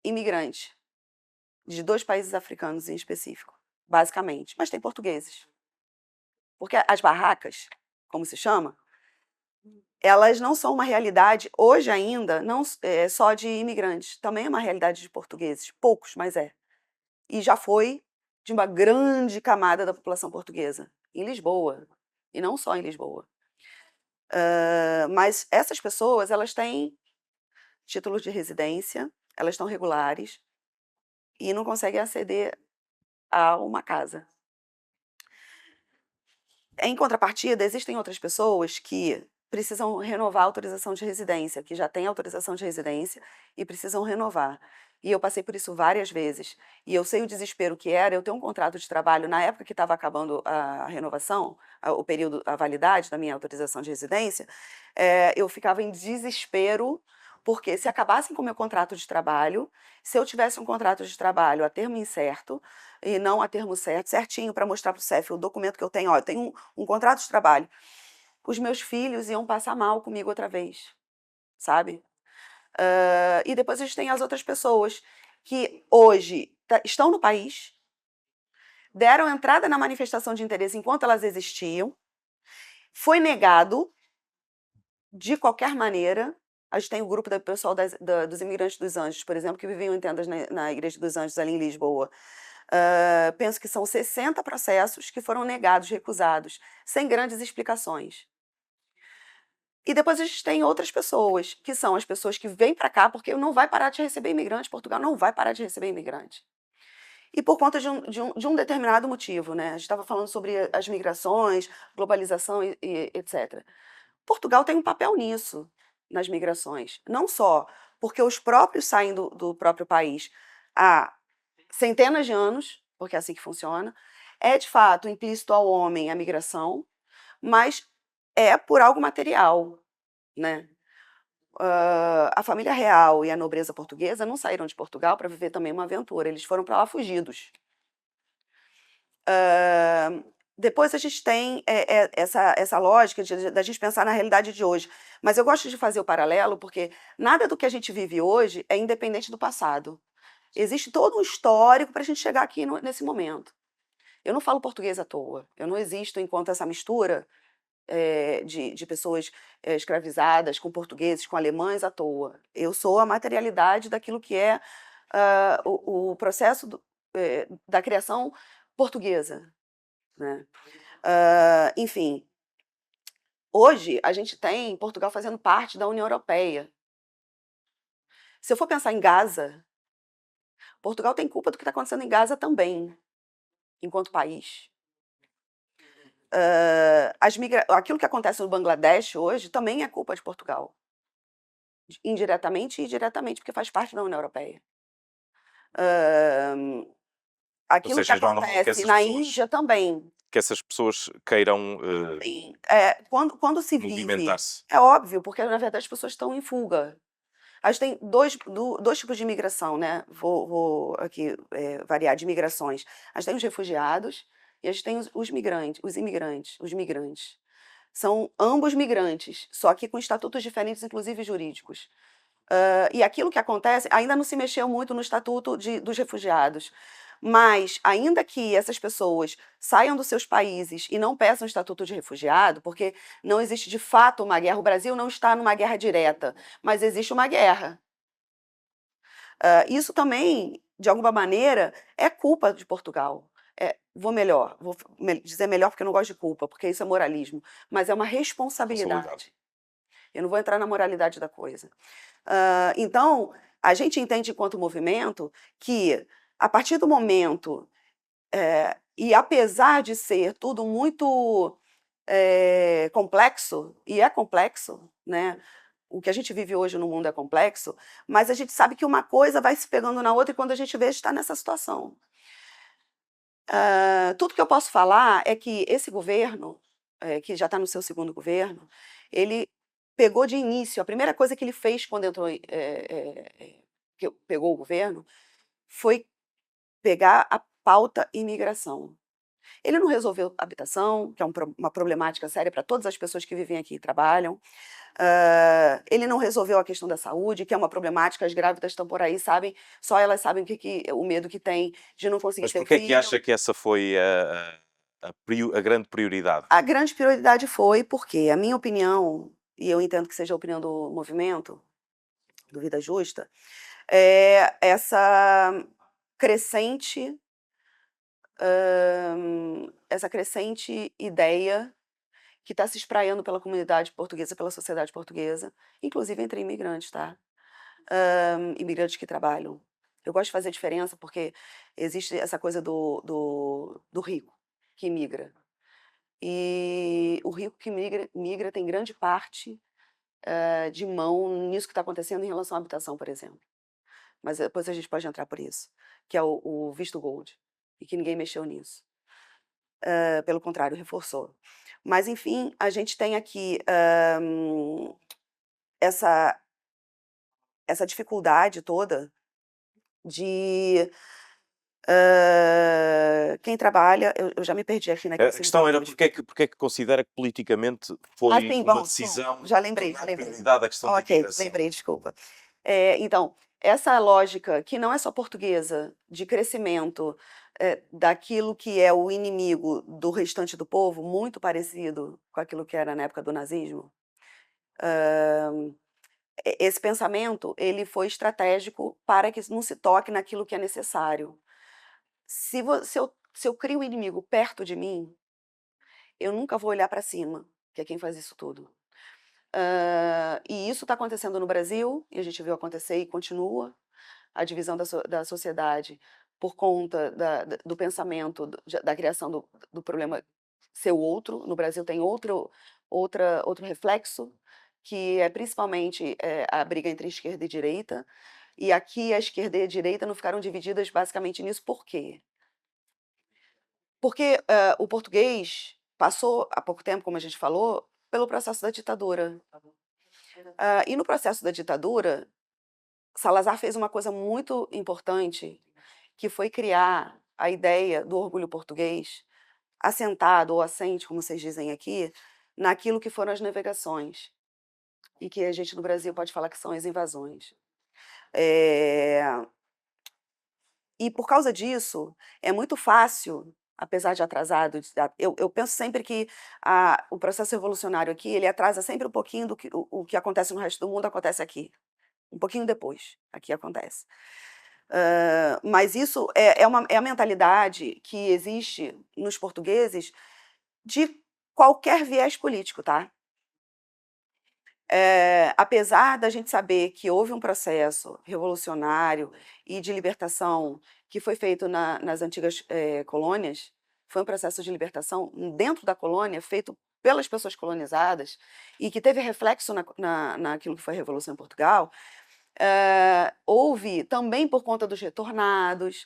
imigrante, de 2 países africanos em específico, basicamente, mas tem portugueses. Porque as barracas, como se chama, elas não são uma realidade, hoje ainda, não só de imigrantes, também é uma realidade de portugueses, poucos, mas é. E já foi de uma grande camada da população portuguesa, em Lisboa, e não só em Lisboa. Mas essas pessoas, elas têm títulos de residência, elas estão regulares e não conseguem aceder a uma casa. Em contrapartida, existem outras pessoas que precisam renovar a autorização de residência, que já têm autorização de residência e precisam renovar. E eu passei por isso várias vezes. E eu sei o desespero que era eu ter um contrato de trabalho na época que estava acabando a renovação, o período, a validade da minha autorização de residência, eu ficava em desespero, porque se acabassem com o meu contrato de trabalho, se eu tivesse um contrato de trabalho a termo incerto, e não a termo certo, certinho, para mostrar para o CEF o documento que eu tenho, ó, eu tenho um contrato de trabalho, os meus filhos iam passar mal comigo outra vez, sabe? E depois a gente tem as outras pessoas que hoje estão no país, deram entrada na manifestação de interesse enquanto elas existiam, foi negado de qualquer maneira. A gente tem o grupo do pessoal dos imigrantes dos Anjos, por exemplo, que viviam em tendas na Igreja dos Anjos, ali em Lisboa. Penso que são 60 processos que foram negados, recusados, sem grandes explicações. E depois a gente tem outras pessoas, que são as pessoas que vêm para cá, porque não vai parar de receber imigrante, Portugal não vai parar de receber imigrante. E por conta de um determinado motivo, né? A gente estava falando sobre as migrações, globalização e etc. Portugal tem um papel nisso, nas migrações. Não só porque os próprios saem do próprio país há centenas de anos, porque é assim que funciona, é de fato implícito ao homem a migração, mas é por algo material, né? A família real e a nobreza portuguesa não saíram de Portugal para viver também uma aventura, eles foram para lá fugidos. Depois a gente tem essa lógica da gente pensar na realidade de hoje. Mas eu gosto de fazer o paralelo porque nada do que a gente vive hoje é independente do passado. Existe todo um histórico para a gente chegar aqui nesse momento. Eu não falo português à toa. Eu não existo enquanto essa mistura de pessoas escravizadas com portugueses, com alemães à toa. Eu sou a materialidade daquilo que é o processo da criação portuguesa, né? Enfim, hoje a gente tem Portugal fazendo parte da União Europeia. Se eu for pensar em Gaza, Portugal tem culpa do que está acontecendo em Gaza também. enquanto país. Aquilo que acontece no Bangladesh hoje também é culpa de Portugal. Indiretamente e diretamente, porque faz parte da União Europeia. Ou Aquilo que seja, é normal que acontece essas na pessoas, Índia também. queiram Sim, quando se vive, movimentar-se. é óbvio, porque na verdade as pessoas estão em fuga. A gente tem dois tipos de imigração, né? Vou aqui variar de imigrações. A gente tem os refugiados e a gente tem os migrantes, os migrantes. São ambos migrantes, só que com estatutos diferentes, inclusive jurídicos. E aquilo que acontece, ainda não se mexeu muito no estatuto dos refugiados. Mas, ainda que essas pessoas saiam dos seus países e não peçam estatuto de refugiado, porque não existe de fato uma guerra, o Brasil não está numa guerra direta, mas existe uma guerra. Isso também, de alguma maneira, é culpa de Portugal. Vou dizer melhor porque eu não gosto de culpa, porque isso é moralismo, mas é uma responsabilidade. Eu não vou entrar na moralidade da coisa. Então, a gente entende enquanto movimento que, a partir do momento, e apesar de ser tudo muito complexo, e é complexo, né? O que a gente vive hoje no mundo é complexo, mas a gente sabe que uma coisa vai se pegando na outra e quando a gente vê, está nessa situação. Tudo que eu posso falar é que esse governo, que já está no seu segundo governo, ele pegou de início, a primeira coisa que ele fez quando entrou, que pegou o governo, foi pegar a pauta imigração. Ele não resolveu habitação, que é uma problemática séria para todas as pessoas que vivem aqui e trabalham. Ele não resolveu a questão da saúde, que é uma problemática, as grávidas estão por aí, sabem, só elas sabem o medo que tem de não conseguir Mas ter porquê é filho. que acha que essa foi a grande prioridade? A grande prioridade foi porque, a minha opinião, e eu entendo que seja a opinião do movimento, do Vida Justa, é crescente, essa crescente ideia que está se espraiando pela comunidade portuguesa, pela sociedade portuguesa, inclusive entre imigrantes, tá? Imigrantes que trabalham. Eu gosto de fazer diferença porque existe essa coisa do rico que migra. E o rico que migra tem grande parte de mão nisso que está acontecendo em relação à habitação, por exemplo. Mas depois a gente pode entrar por isso, que é o visto gold, e que ninguém mexeu nisso. Pelo contrário, reforçou. Mas, enfim, a gente tem aqui essa dificuldade toda de quem trabalha. Eu já me perdi aqui A naquele questão era segundo. porque é que considera que politicamente foi Sim, uma bom, decisão já lembrei, tornar prioridade a questão da Ok, imigração? lembrei, desculpa. Então, essa lógica, que não é só portuguesa, de crescimento daquilo que é o inimigo do restante do povo, muito parecido com aquilo que era na época do nazismo, esse pensamento ele foi estratégico para que não se toque naquilo que é necessário. Se eu crio o inimigo perto de mim, eu nunca vou olhar para cima, que é quem faz isso tudo. E isso está acontecendo no Brasil, e a gente viu acontecer e continua, a divisão da sociedade por conta do pensamento, da criação do problema ser o outro. No Brasil tem outro reflexo, que é principalmente a briga entre esquerda e direita, e aqui a esquerda e a direita não ficaram divididas basicamente nisso. Por quê? Porque o português passou, há pouco tempo, como a gente falou, pelo processo da ditadura. E no processo da ditadura, Salazar fez uma coisa muito importante, que foi criar a ideia do orgulho português, assentado ou assente, como vocês dizem aqui, naquilo que foram as navegações, e que a gente no Brasil pode falar que são as invasões. E por causa disso, é muito fácil, apesar de atrasado, eu penso sempre que o processo revolucionário aqui, ele atrasa sempre um pouquinho do que o que acontece no resto do mundo acontece aqui. Um pouquinho depois, aqui acontece. Mas isso é a mentalidade que existe nos portugueses de qualquer viés político, tá? Apesar da gente saber que houve um processo revolucionário e de libertação que foi feito nas antigas colônias, foi um processo de libertação dentro da colônia, feito pelas pessoas colonizadas, e que teve reflexo naquilo que foi a Revolução em Portugal. Houve também por conta dos retornados,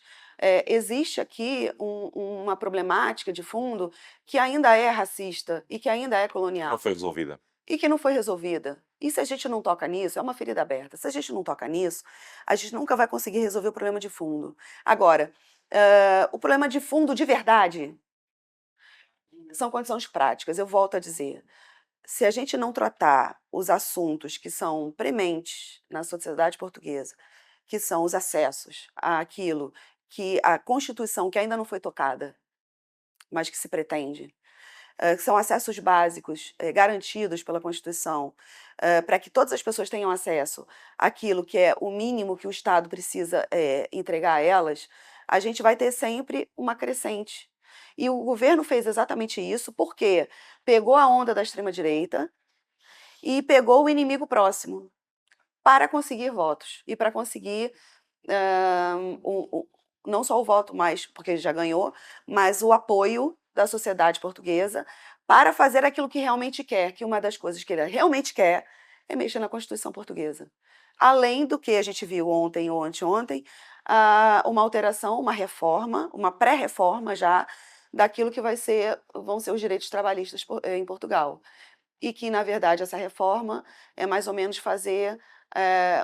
existe aqui uma problemática de fundo que ainda é racista e que ainda é colonial. Não foi resolvida. E que não foi resolvida. E se a gente não toca nisso, é uma ferida aberta. Se a gente não toca nisso, a gente nunca vai conseguir resolver o problema de fundo. Agora, o problema de fundo de verdade são condições práticas. Eu volto a dizer, se a gente não tratar os assuntos que são prementes na sociedade portuguesa, que são os acessos àquilo que a Constituição, que ainda não foi tocada, mas que se pretende, que são acessos básicos garantidos pela Constituição, para que todas as pessoas tenham acesso àquilo que é o mínimo que o Estado precisa entregar a elas, a gente vai ter sempre uma crescente. E o governo fez exatamente isso, porque pegou a onda da extrema-direita e pegou o inimigo próximo para conseguir votos e para conseguir não só o voto, mas porque ele já ganhou, mas o apoio da sociedade portuguesa para fazer aquilo que realmente quer, que uma das coisas que ele realmente quer é mexer na Constituição portuguesa. Além do que a gente viu ontem ou anteontem, uma alteração, uma reforma, uma pré-reforma já daquilo que vão ser os direitos trabalhistas em Portugal. E que, na verdade, essa reforma é mais ou menos fazer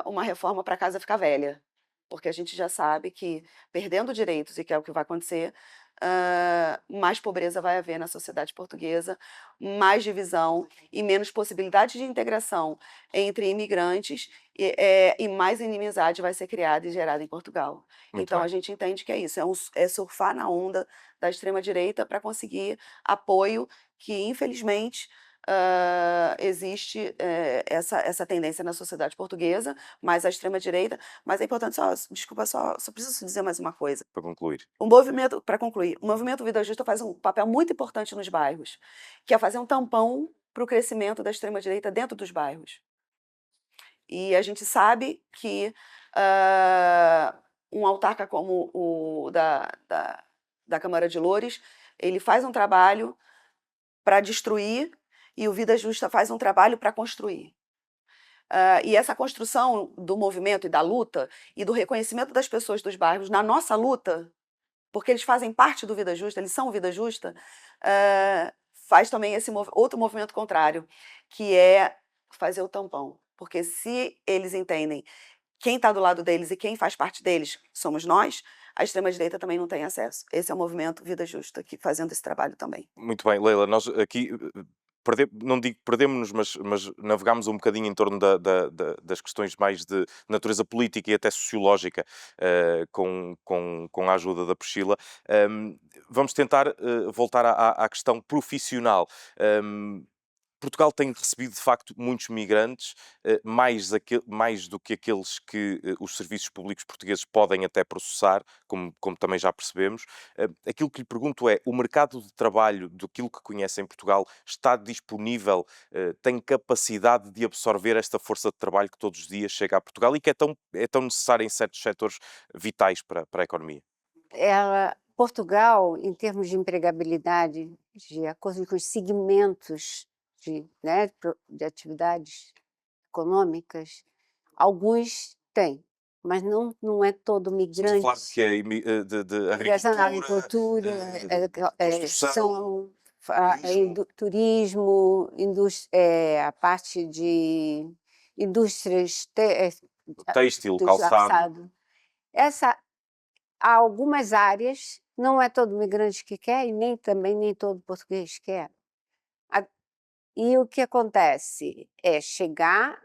uma reforma para a casa ficar velha. Porque a gente já sabe que, perdendo direitos, e que é o que vai acontecer, mais pobreza vai haver na sociedade portuguesa, mais divisão e menos possibilidade de integração entre imigrantes e mais inimizade vai ser criada e gerada em Portugal. Muito Então, bem. a gente entende que é isso, é surfar na onda da extrema-direita para conseguir apoio que, infelizmente, existe essa tendência na sociedade portuguesa, mais a extrema-direita, mas é importante, desculpa, só preciso dizer mais uma coisa. Para concluir. Para concluir, o Movimento Vida Justa faz um papel muito importante nos bairros, que é fazer um tampão para o crescimento da extrema-direita dentro dos bairros. E a gente sabe que um autarca como o da Câmara de Loures, ele faz um trabalho para destruir e o Vida Justa faz um trabalho para construir. E essa construção do movimento e da luta e do reconhecimento das pessoas dos bairros na nossa luta, porque eles fazem parte do Vida Justa, eles são Vida Justa, faz também esse outro movimento contrário, que é fazer o tampão. Porque se eles entendem quem está do lado deles e quem faz parte deles somos nós, a extrema-direita também não tem acesso. Esse é o movimento Vida Justa, que fazendo esse trabalho também. Muito bem, Leila, nós aqui não digo perdemos-nos, mas navegámos um bocadinho em torno das questões mais de natureza política e até sociológica, com a ajuda da Priscila. Vamos tentar voltar à questão profissional. Portugal tem recebido, de facto, muitos migrantes, mais do que aqueles que os serviços públicos portugueses podem até processar, como também já percebemos. Aquilo que lhe pergunto é, o mercado de trabalho daquilo que conhece em Portugal está disponível, tem capacidade de absorver esta força de trabalho que todos os dias chega a Portugal e que é tão necessária em certos setores vitais para a economia? Portugal, em termos de empregabilidade, de acordo com os segmentos de atividades econômicas, alguns têm, mas não é todo migrante. Claro que é de agricultura, construção, turismo, a parte de indústrias têxtil, calçado. Há algumas áreas, não é todo migrante que quer e nem todo português quer. E o que acontece é chegar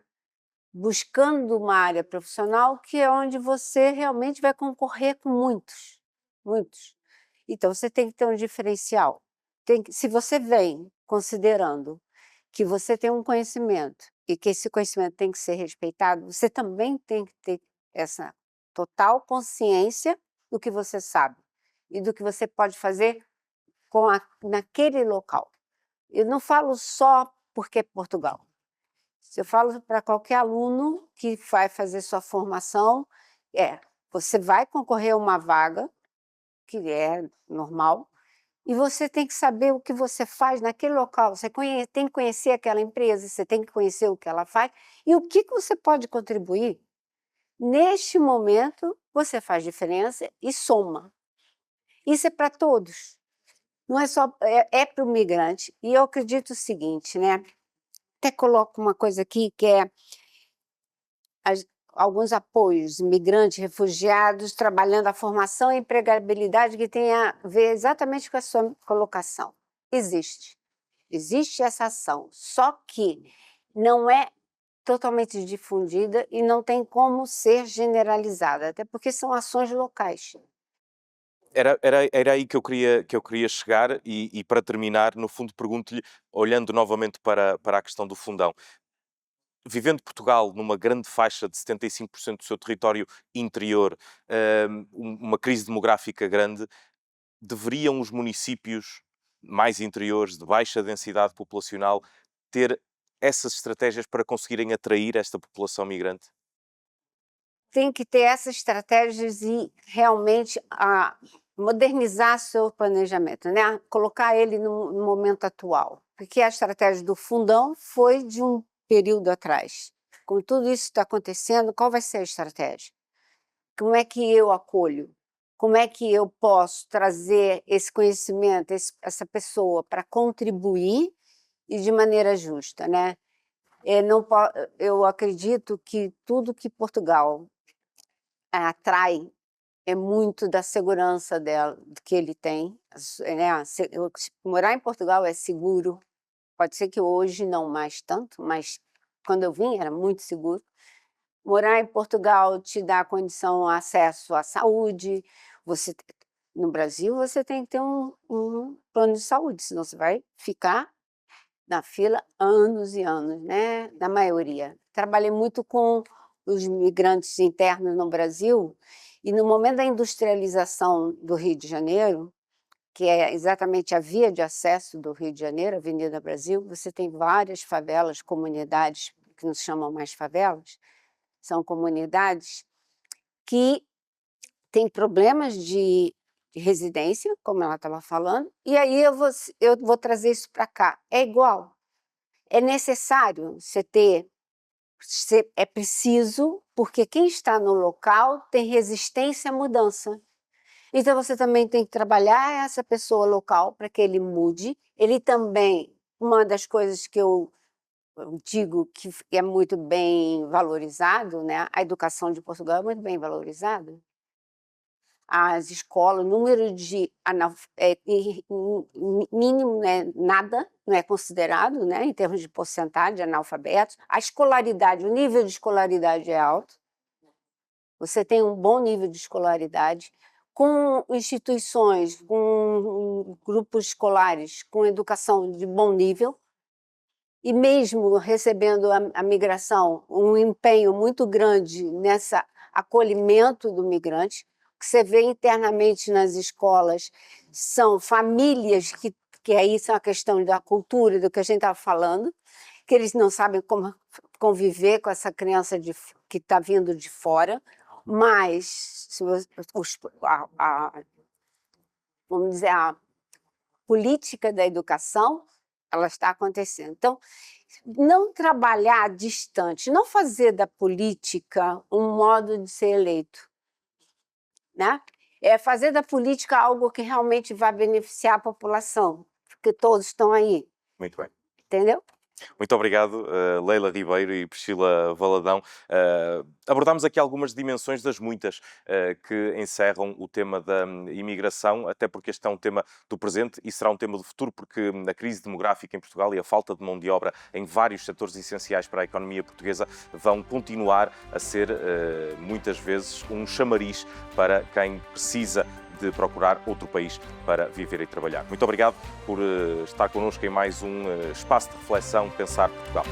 buscando uma área profissional que é onde você realmente vai concorrer com muitos. Então, você tem que ter um diferencial. Se você vem considerando que você tem um conhecimento e que esse conhecimento tem que ser respeitado, você também tem que ter essa total consciência do que você sabe e do que você pode fazer naquele local. Eu não falo só porque é Portugal. Eu falo para qualquer aluno que vai fazer sua formação, Você vai concorrer a uma vaga, que é normal, e você tem que saber o que você faz naquele local. Você tem que conhecer aquela empresa, você tem que conhecer o que ela faz e o que você pode contribuir. Neste momento, você faz diferença e soma. Isso é para todos. Não é só para o migrante. E eu acredito o seguinte, né? Até coloco uma coisa aqui que é alguns apoios, migrantes, refugiados, trabalhando a formação e empregabilidade que tem a ver exatamente com a sua colocação. Existe essa ação, só que não é totalmente difundida e não tem como ser generalizada, até porque são ações locais. Era aí que eu queria chegar e para terminar, no fundo, pergunto-lhe, olhando novamente para a questão do fundão, vivendo Portugal numa grande faixa de 75% do seu território interior, uma crise demográfica grande, deveriam os municípios mais interiores, de baixa densidade populacional, ter essas estratégias para conseguirem atrair esta população migrante? Tem que ter essas estratégias e realmente modernizar seu planejamento, né? Colocar ele no momento atual. Porque a estratégia do fundão foi de um período atrás. Com tudo isso que está acontecendo, qual vai ser a estratégia? Como é que eu acolho? Como é que eu posso trazer esse conhecimento, essa pessoa para contribuir e de maneira justa, né? Eu acredito que tudo que Portugal atrai é muito da segurança dela, que ele tem, né? Morar em Portugal é seguro, pode ser que hoje não mais tanto, mas quando eu vim era muito seguro. Morar em Portugal te dá condição, acesso à saúde. No Brasil você tem que ter um plano de saúde, senão você vai ficar na fila anos e anos, né? Na maioria. Trabalhei muito com os migrantes internos no Brasil e no momento da industrialização do Rio de Janeiro, que é exatamente a via de acesso do Rio de Janeiro, Avenida Brasil, você tem várias favelas, comunidades, que não se chamam mais favelas, são comunidades que têm problemas de residência, como ela estava falando, e aí eu vou trazer isso para cá. É igual. É necessário é preciso, porque quem está no local tem resistência à mudança. Então você também tem que trabalhar essa pessoa local para que ele mude. Ele também, uma das coisas que eu digo que é muito bem valorizado, né? A educação de Portugal é muito bem valorizada. As escolas, o número de mínimo, né, nada, não é considerado, né, em termos de porcentagem de analfabetos. A escolaridade, o nível de escolaridade é alto. Você tem um bom nível de escolaridade, com instituições, com grupos escolares, com educação de bom nível, e mesmo recebendo a migração, um empenho muito grande nesse acolhimento do migrante. O que você vê internamente nas escolas são famílias que aí são a questão da cultura, do que a gente estava falando, que eles não sabem como conviver com essa criança que está vindo de fora, mas vamos dizer, a política da educação, ela está acontecendo. Então, não trabalhar distante, não fazer da política um modo de ser eleito, né? É fazer da política algo que realmente vai beneficiar a população, porque todos estão aí. Muito bem. Entendeu? Muito obrigado, Leila Ribeiro e Priscila Valadão. Abordámos aqui algumas dimensões das muitas que encerram o tema da imigração, até porque este é um tema do presente e será um tema do futuro, porque a crise demográfica em Portugal e a falta de mão de obra em vários setores essenciais para a economia portuguesa vão continuar a ser, muitas vezes, um chamariz para quem precisa de procurar outro país para viver e trabalhar. Muito obrigado por estar connosco em mais um espaço de reflexão Pensar Portugal.